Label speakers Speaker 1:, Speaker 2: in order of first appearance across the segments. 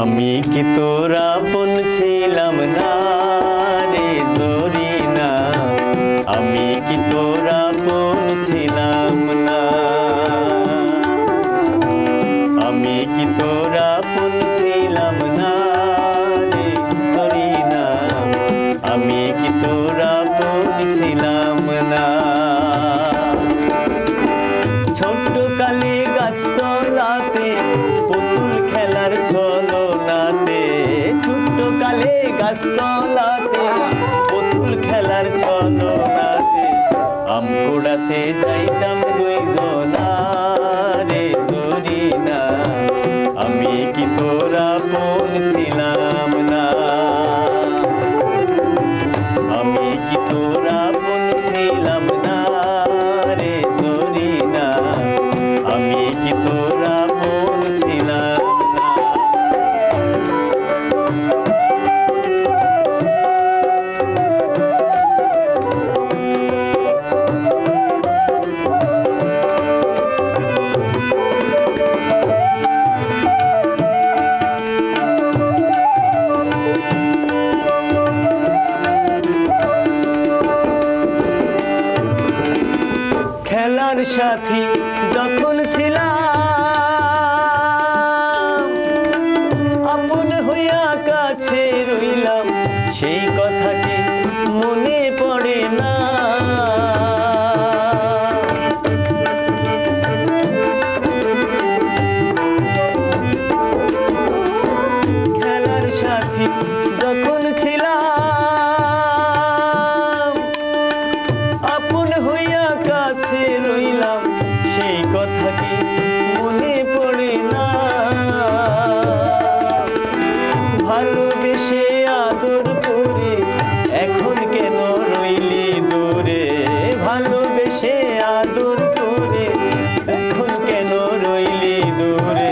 Speaker 1: আমি কি তোর আপন ছিলাম না রে জরিনা, আমি কি তোর আপন ছিলাম না, আমি কি তোর আপন ছিলাম না রে জরিনা, আমি কি তোর আপন ছিলাম না। ছোট্ট কালে গাছতলাতে পুতুল খেলার ছলনাতে, ছোট্ট কালে গাছতলাতে পুতুল খেলার ছলনাতে আম কুড়াতে যাইতাম দুইজনা রে জরিনা, আমি কি তোর আপন ছিলাম না, আমি কি তোর আপন ছিলাম না রে জরিনা, আমি কি তোর আপন ছিলাম না। খেলার সাথী যখন ছিলাম, আপন হইয়া কাছে রইলাম, সেই কথা কি মনে পড়ে না। খেলার সাথী যখন ছিলাম, আপন হইয়া কাছে রইলাম, সেই কথা কি মনে পড়ে না। ভালোবেসে আদর করে এখন কেন রইলি দূরে, ভালোবেসে আদর করে এখন কেন রইলি দূরে,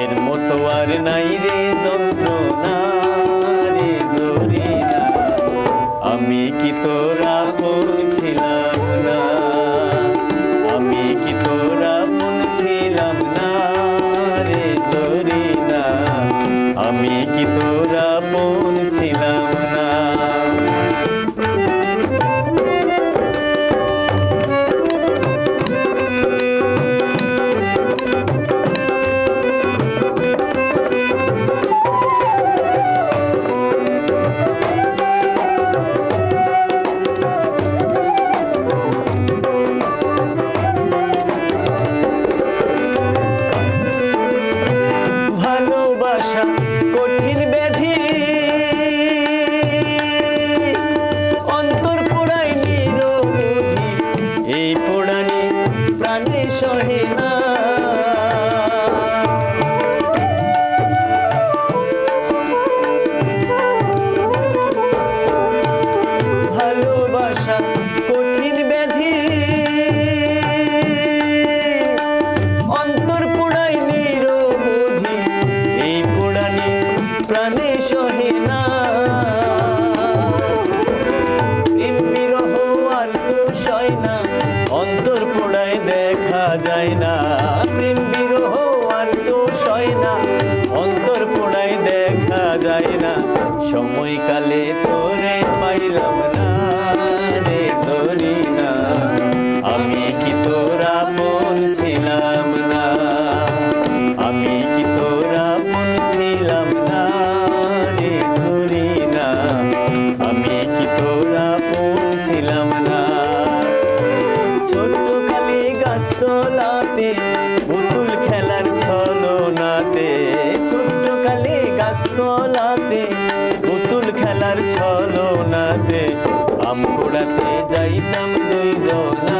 Speaker 1: এর মতো আর নাই রে যন্ত্রণা রে জরিনা, আমি কি তোর আপন ছিলাম না, আমি কি তোর আপন ছিলাম না রে জরিনা, আমি কি তোর আপন ছিলাম না। ভালোবাসা কঠিন ব্যাধি, অন্তর পোড়ায় নিরবধি, এই পোড়ানি প্রাণে সহে না। ভালোবাসা কঠিন ব্যাধি, অন্তর পোড়ায় নিরবধি, এই পোড়ানি প্রাণে সহে না। প্রেম বিরহ আর তো সয় না, অন্তর পোড়ায় দেখা যায় না, প্রেম বিরহ আর তো সয় না, অন্তর পোড়ায় দেখা যায় না। সময়কালে তোরে পাইলাম না রে জরিনা, আমি কি তোর আপন ছিলাম না, আমি কি তোর আপন ছিলাম না রে জরিনা, আমি কি তোর আপন ছিলাম না। ছোট্ট কালে গাছতলাতে পুতুল খেলার ছলনাতে, ছোট্ট কালে গাছতলাতে পুতুল খেলার ছলনাতে আম কুড়াতে যাইতাম দুইজনা